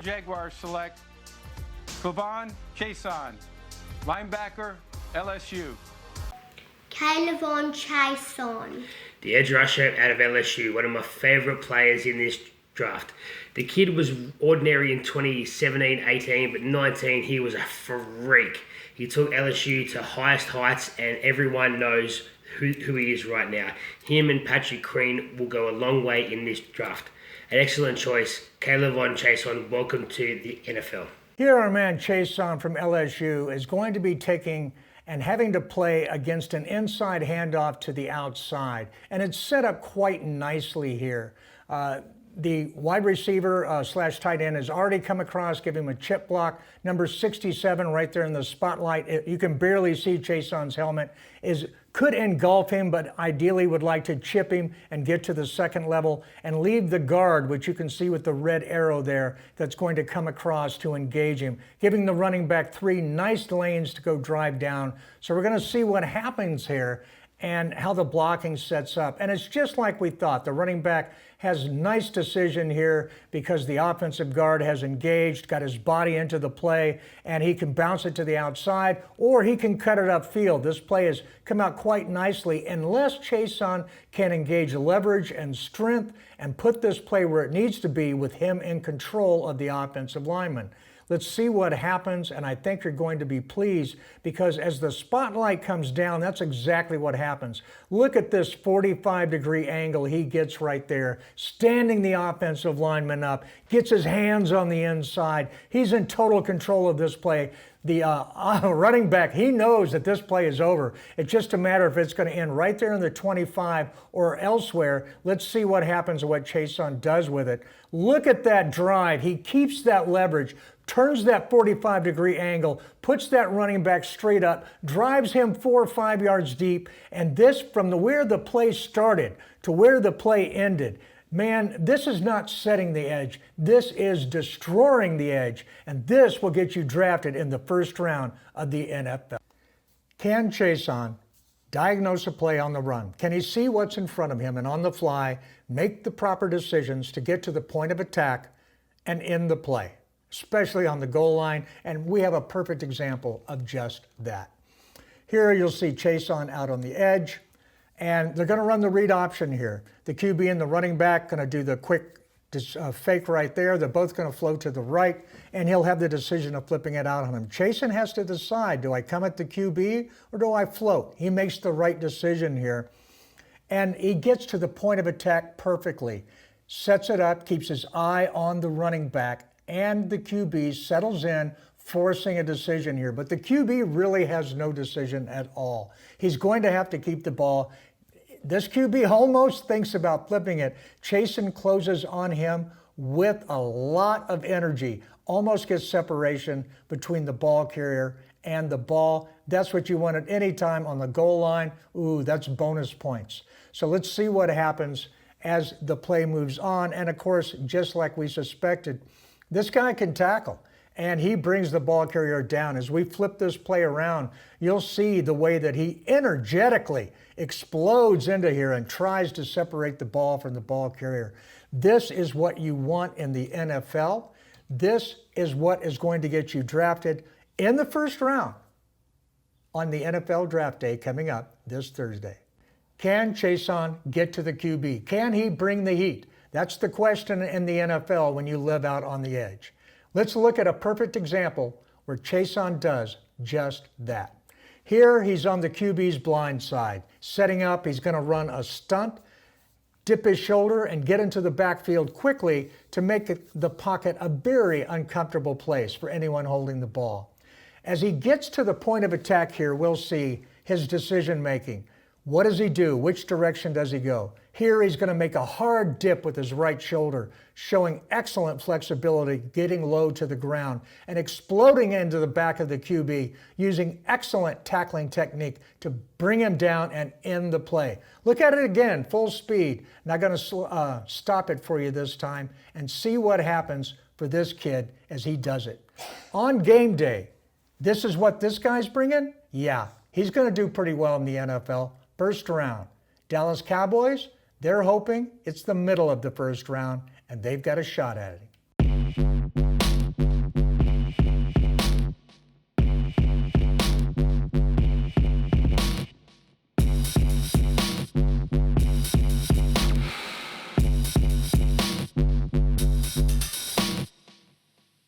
Jaguars select K'Lavon Chaisson, linebacker, LSU. K'Lavon Chaisson, the edge rusher out of LSU, one of my favourite players in this draft. The kid was ordinary in 2017-18, but 19 he was a freak. He took LSU to highest heights, and everyone knows who he is right now. Him and Patrick Queen will go a long way in this draft. An excellent choice. K'Lavon Chaisson, welcome to the NFL. Here our man Chaisson from LSU is going to be taking and having to play against an inside handoff to the outside. And it's set up quite nicely here. The wide receiver slash tight end has already come across, give him a chip block. Number 67 right there in the spotlight. You can barely see Chaisson's helmet. Could engulf him, but ideally would like to chip him and get to the second level and leave the guard, which you can see with the red arrow there, that's going to come across to engage him, giving the running back 3 nice lanes to go drive down. So we're going to see what happens here and how the blocking sets up. And it's just like we thought. The running back has nice decision here because the offensive guard has engaged, got his body into the play, and he can bounce it to the outside, or he can cut it upfield. This play has come out quite nicely unless Chaisson can engage leverage and strength and put this play where it needs to be with him in control of the offensive lineman. Let's see what happens, and I think you're going to be pleased because as the spotlight comes down, that's exactly what happens. Look at this 45-degree angle he gets right there, standing the offensive lineman up, gets his hands on the inside. He's in total control of this play. The running back, he knows that this play is over. It's just a matter if it's going to end right there in the 25 or elsewhere. Let's see what happens and what Chaisson does with it. Look at that drive. He keeps that leverage, turns that 45-degree angle, puts that running back straight up, drives him 4 or 5 yards deep, and this from where the play started to where the play ended. Man, this is not setting the edge. This is destroying the edge, and this will get you drafted in the first round of the NFL. Can Chaisson diagnose a play on the run? Can he see what's in front of him and on the fly make the proper decisions to get to the point of attack and end the play, especially on the goal line? And we have a perfect example of just that. Here you'll see Chaisson out on the edge. And they're going to run the read option here. The QB and the running back going to do the quick fake right there. They're both going to float to the right, and he'll have the decision of flipping it out on him. Chaisson has to decide, do I come at the QB or do I float? He makes the right decision here. And he gets to the point of attack perfectly. Sets it up, keeps his eye on the running back, and the QB settles in, forcing a decision here. But the QB really has no decision at all. He's going to have to keep the ball. This QB almost thinks about flipping it. Chaisson closes on him with a lot of energy. Almost gets separation between the ball carrier and the ball. That's what you want at any time on the goal line. Ooh, that's bonus points. So let's see what happens as the play moves on. And of course, just like we suspected, this guy can tackle. And he brings the ball carrier down. As we flip this play around, you'll see the way that he energetically explodes into here and tries to separate the ball from the ball carrier. This is what you want in the NFL. This is what is going to get you drafted in the first round on the NFL draft day coming up this Thursday. Can Chaisson get to the QB? Can he bring the heat? That's the question in the NFL when you live out on the edge. Let's look at a perfect example where Chaisson does just that. Here he's on the QB's blind side. Setting up, he's going to run a stunt, dip his shoulder, and get into the backfield quickly to make the pocket a very uncomfortable place for anyone holding the ball. As he gets to the point of attack here, we'll see his decision making. What does he do? Which direction does he go? Here he's going to make a hard dip with his right shoulder, showing excellent flexibility, getting low to the ground, and exploding into the back of the QB, using excellent tackling technique to bring him down and end the play. Look at it again, full speed. Not going to stop it for you this time, and see what happens for this kid as he does it. On game day, this is what this guy's bringing? Yeah, he's going to do pretty well in the NFL. First round. Dallas Cowboys, they're hoping it's the middle of the first round, and they've got a shot at it.